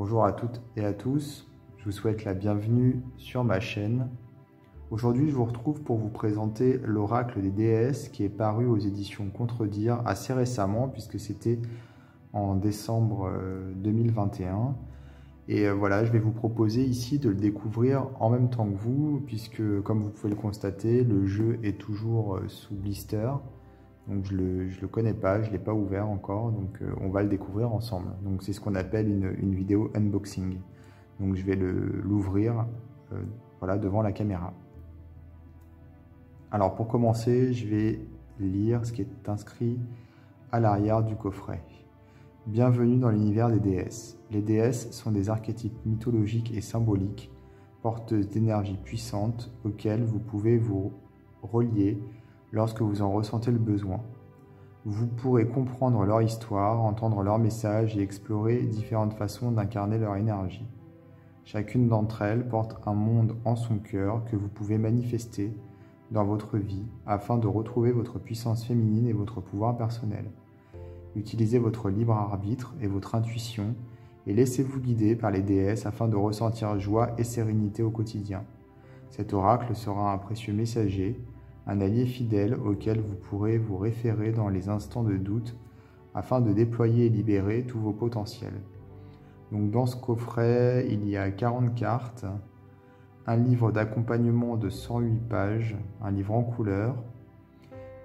Bonjour à toutes et à tous, je vous souhaite la bienvenue sur ma chaîne. Aujourd'hui, je vous retrouve pour vous présenter l'oracle des déesses qui est paru aux éditions Contredire assez récemment puisque c'était en décembre 2021. Et voilà, je vais vous proposer ici de le découvrir en même temps que vous puisque, comme vous pouvez le constater, le jeu est toujours sous blister. Donc je le connais pas, je l'ai pas ouvert encore, donc on va le découvrir ensemble. Donc c'est ce qu'on appelle une vidéo unboxing. Donc je vais l'ouvrir voilà, devant la caméra. Alors pour commencer, je vais lire ce qui est inscrit à l'arrière du coffret. Bienvenue dans l'univers des déesses. Les déesses sont des archétypes mythologiques et symboliques, porteuses d'énergie puissante auxquelles vous pouvez vous relier lorsque vous en ressentez le besoin. Vous pourrez comprendre leur histoire, entendre leurs messages et explorer différentes façons d'incarner leur énergie. Chacune d'entre elles porte un monde en son cœur que vous pouvez manifester dans votre vie afin de retrouver votre puissance féminine et votre pouvoir personnel. Utilisez votre libre arbitre et votre intuition et laissez-vous guider par les déesses afin de ressentir joie et sérénité au quotidien. Cet oracle sera un précieux messager, un allié fidèle auquel vous pourrez vous référer dans les instants de doute afin de déployer et libérer tous vos potentiels. Donc dans ce coffret, il y a 40 cartes, un livre d'accompagnement de 108 pages, un livre en couleur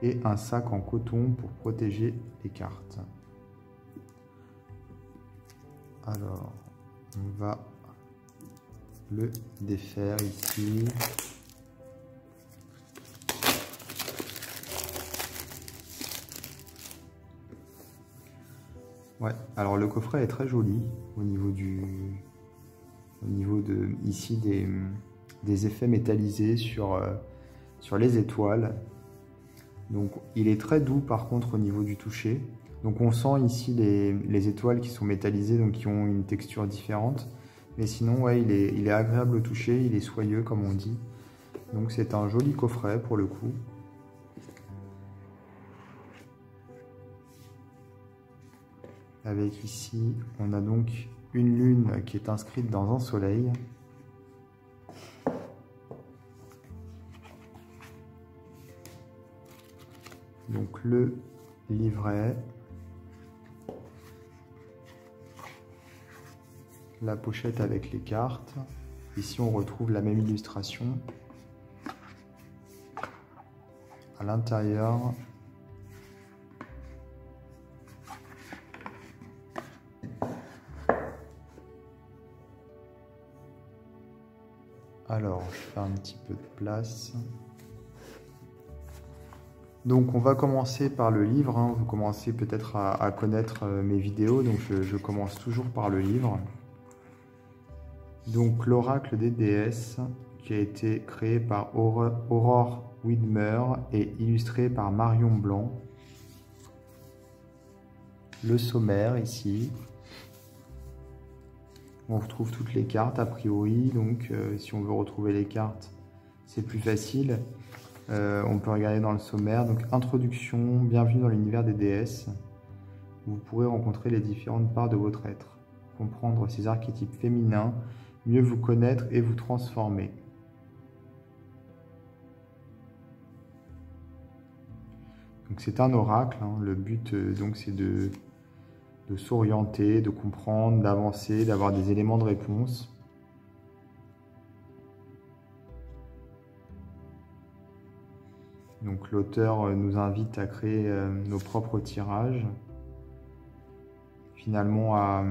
et un sac en coton pour protéger les cartes. Alors, on va le défaire ici. Ouais, alors le coffret est très joli au niveau de ici des effets métallisés sur les étoiles. Donc il est très doux par contre au niveau du toucher. Donc on sent ici les étoiles qui sont métallisées, donc qui ont une texture différente. Mais sinon ouais, il est agréable au toucher, il est soyeux comme on dit. Donc c'est un joli coffret pour le coup. Avec ici, on a donc une lune qui est inscrite dans un soleil. Donc le livret, la pochette avec les cartes. Ici, on retrouve la même illustration. À l'intérieur, alors, je fais un petit peu de place. Donc, on va commencer par le livre. Hein. Vous commencez peut-être à connaître mes vidéos, donc je commence toujours par le livre. Donc, l'oracle des déesses, qui a été créé par Aurore Widmer et illustré par Marion Blanc. Le sommaire ici. On retrouve toutes les cartes a priori, donc si on veut retrouver les cartes, c'est plus facile. On peut regarder dans le sommaire. Donc introduction, bienvenue dans l'univers des déesses. Vous pourrez rencontrer les différentes parts de votre être, comprendre ces archétypes féminins, mieux vous connaître et vous transformer. Donc c'est un oracle, hein. Le but donc c'est de s'orienter, de comprendre, d'avancer, d'avoir des éléments de réponse. Donc l'auteur nous invite à créer nos propres tirages, finalement à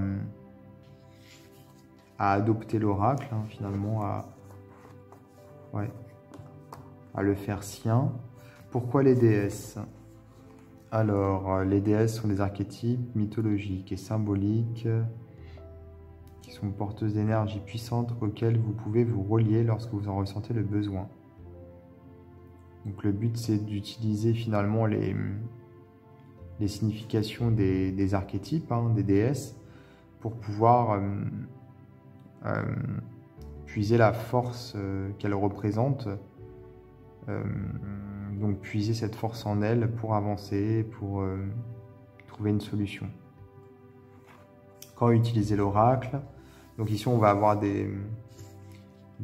adopter l'oracle, hein, finalement à le faire sien. Pourquoi les déesses ? Alors, les déesses sont des archétypes mythologiques et symboliques qui sont porteuses d'énergie puissante auxquelles vous pouvez vous relier lorsque vous en ressentez le besoin. Donc le but c'est d'utiliser finalement les significations des archétypes, hein, des déesses, pour pouvoir puiser la force qu'elles représentent. Donc puiser cette force en elle pour avancer, pour trouver une solution. Quand utiliser l'oracle, Donc ici, on va avoir des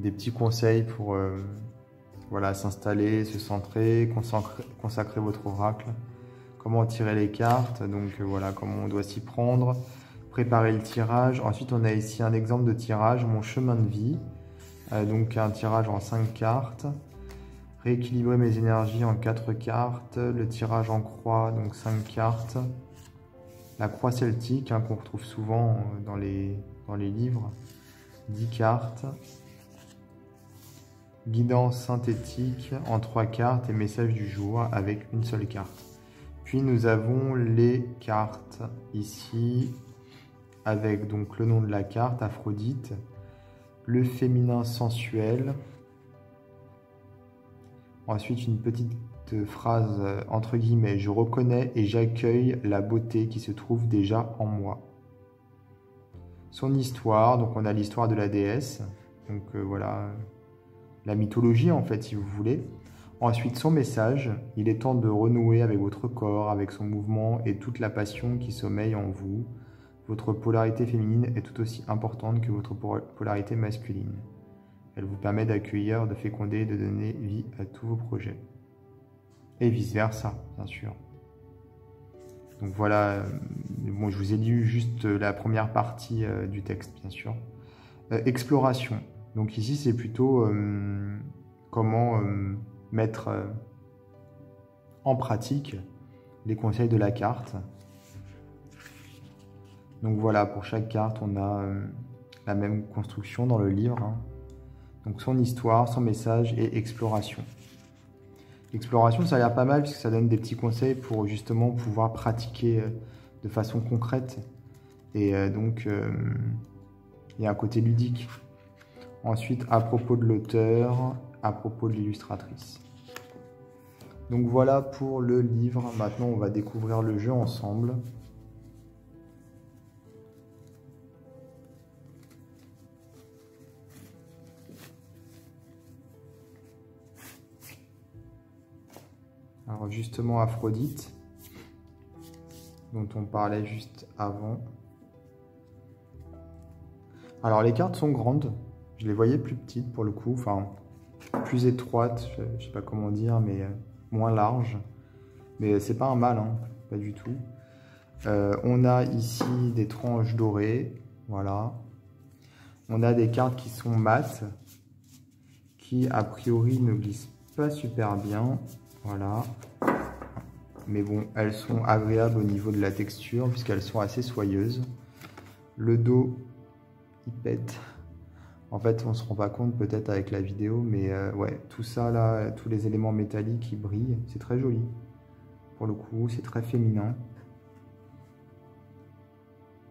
petits conseils pour voilà, s'installer, se centrer, consacrer votre oracle. Comment tirer les cartes, donc voilà, comment on doit s'y prendre. Préparer le tirage. Ensuite, on a ici un exemple de tirage, mon chemin de vie. Donc un tirage en 5 cartes. Rééquilibrer mes énergies en 4 cartes. Le tirage en croix, donc 5 cartes. La croix celtique, hein, qu'on retrouve souvent dans les livres. 10 cartes. Guidance synthétique en 3 cartes et message du jour avec une seule carte. Puis nous avons les cartes ici, avec donc le nom de la carte, Aphrodite, le féminin sensuel. Ensuite, une petite phrase entre guillemets, je reconnais et j'accueille la beauté qui se trouve déjà en moi. Son histoire, donc on a l'histoire de la déesse, donc voilà, la mythologie en fait si vous voulez. Ensuite, son message, il est temps de renouer avec votre corps, avec son mouvement et toute la passion qui sommeille en vous. Votre polarité féminine est tout aussi importante que votre polarité masculine. Elle vous permet d'accueillir, de féconder, de donner vie à tous vos projets. Et vice-versa, bien sûr. Donc voilà, bon, je vous ai lu juste la première partie du texte, bien sûr. Exploration. Donc ici, c'est plutôt comment mettre en pratique les conseils de la carte. Donc voilà, pour chaque carte, on a la même construction dans le livre. Hein. Donc son histoire, son message et exploration. Exploration, ça a l'air pas mal puisque ça donne des petits conseils pour justement pouvoir pratiquer de façon concrète. Et donc, il y a un côté ludique. Ensuite, à propos de l'auteur, à propos de l'illustratrice. Donc voilà pour le livre. Maintenant, on va découvrir le jeu ensemble. Alors justement, Aphrodite, dont on parlait juste avant. Alors les cartes sont grandes. Je les voyais plus petites pour le coup, enfin plus étroites, je ne sais pas comment dire, mais moins larges. Mais c'est pas un mal, hein, pas du tout. On a ici des tranches dorées, voilà. On a des cartes qui sont mates, qui a priori ne glissent pas super bien, voilà. Mais bon, elles sont agréables au niveau de la texture, puisqu'elles sont assez soyeuses. Le dos, il pète. En fait, on ne se rend pas compte peut-être avec la vidéo, mais ouais, tout ça là, tous les éléments métalliques qui brillent, c'est très joli. Pour le coup, c'est très féminin.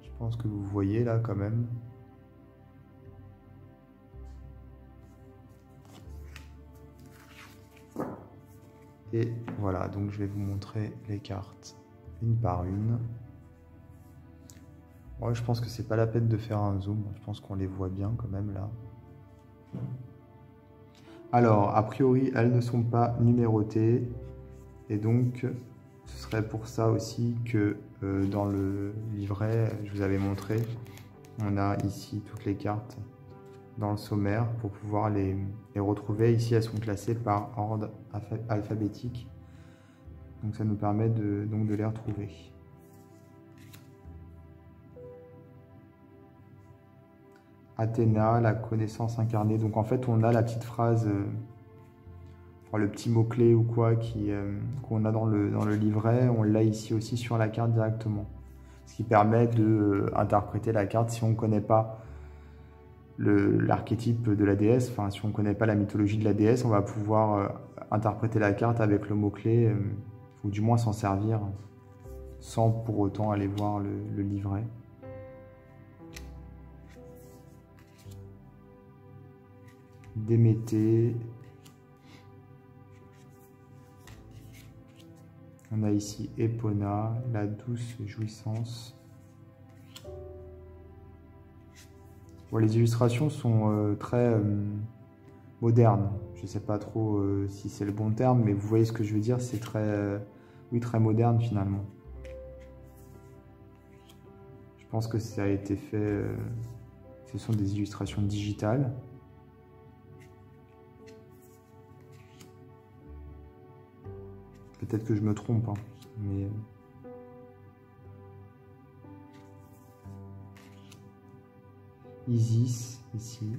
Je pense que vous voyez là quand même. Et voilà, donc je vais vous montrer les cartes une par une. Ouais, je pense que c'est pas la peine de faire un zoom, je pense qu'on les voit bien quand même là. Alors, a priori, elles ne sont pas numérotées, et donc ce serait pour ça aussi que dans le livret, je vous avais montré, on a ici toutes les cartes dans le sommaire pour pouvoir les retrouver. Ici, elles sont classées par ordre alphabétique, donc ça nous permet de les retrouver. Athéna, la connaissance incarnée. Donc en fait, on a la petite phrase, enfin, le petit mot-clé ou quoi qu'on a dans le livret, on l'a ici aussi sur la carte directement. Ce qui permet d'interpréter la carte si on ne connaît pas l'archétype de la déesse, enfin si on ne connaît pas la mythologie de la déesse, on va pouvoir interpréter la carte avec le mot-clé, ou du moins s'en servir, sans pour autant aller voir le livret. Déméter. On a ici Epona, la douce jouissance. Bon, les illustrations sont très modernes. Je ne sais pas trop si c'est le bon terme, mais vous voyez ce que je veux dire, c'est très, oui, très moderne finalement. Je pense que ça a été fait Ce sont des illustrations digitales. Peut-être que je me trompe, hein, mais... Isis, ici.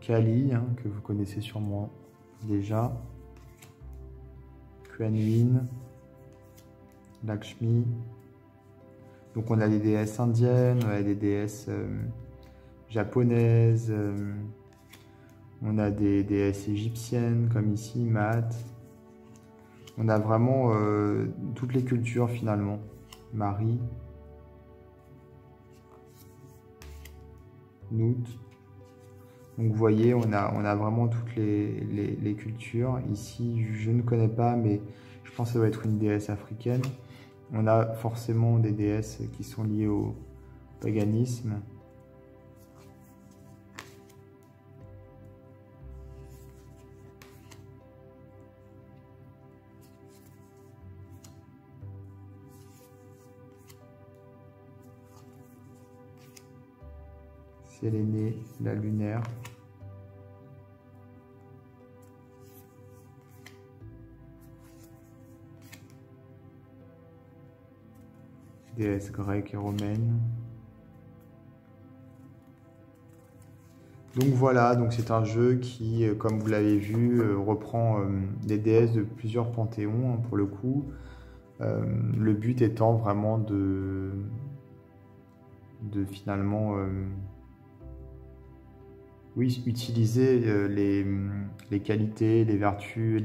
Kali, hein, que vous connaissez sûrement déjà. Kuan Yin, Lakshmi. Donc on a des déesses indiennes, on a des déesses japonaises, on a des déesses égyptiennes comme ici, Maat. On a vraiment toutes les cultures finalement. Marie, Nout. Donc vous voyez, on a vraiment toutes les cultures. Ici, je ne connais pas, mais je pense que ça doit être une déesse africaine. On a forcément des déesses qui sont liées au paganisme. Séléné, la lunaire. Déesses grecques et romaines. Donc voilà, donc c'est un jeu qui, comme vous l'avez vu, reprend des déesses de plusieurs panthéons, hein, pour le coup. Le but étant vraiment de finalement oui, utiliser les qualités, les vertus,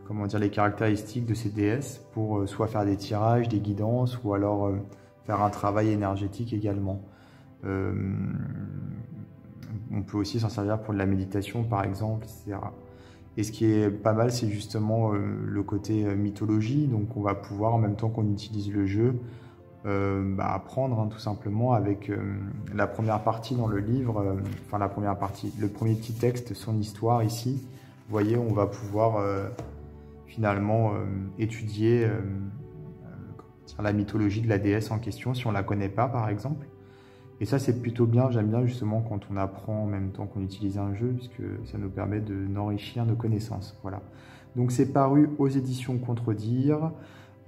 comment dire, les caractéristiques de ces déesses pour soit faire des tirages, des guidances, ou alors faire un travail énergétique également. On peut aussi s'en servir pour de la méditation, par exemple, etc. Et ce qui est pas mal, c'est justement le côté mythologie. Donc on va pouvoir, en même temps qu'on utilise le jeu, apprendre, hein, tout simplement, avec la première partie dans le livre, enfin la première partie, le premier petit texte, son histoire ici. Vous voyez, on va pouvoir finalement étudier la mythologie de la déesse en question, si on ne la connaît pas, par exemple. Et ça, c'est plutôt bien. J'aime bien justement quand on apprend en même temps qu'on utilise un jeu, puisque ça nous permet d'enrichir nos connaissances. Voilà. Donc c'est paru aux éditions Contredire.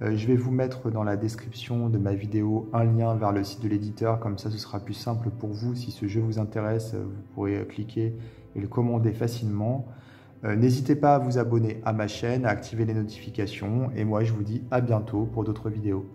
Je vais vous mettre dans la description de ma vidéo un lien vers le site de l'éditeur, comme ça ce sera plus simple pour vous. Si ce jeu vous intéresse, vous pourrez cliquer et le commander facilement. N'hésitez pas à vous abonner à ma chaîne, à activer les notifications, et moi je vous dis à bientôt pour d'autres vidéos.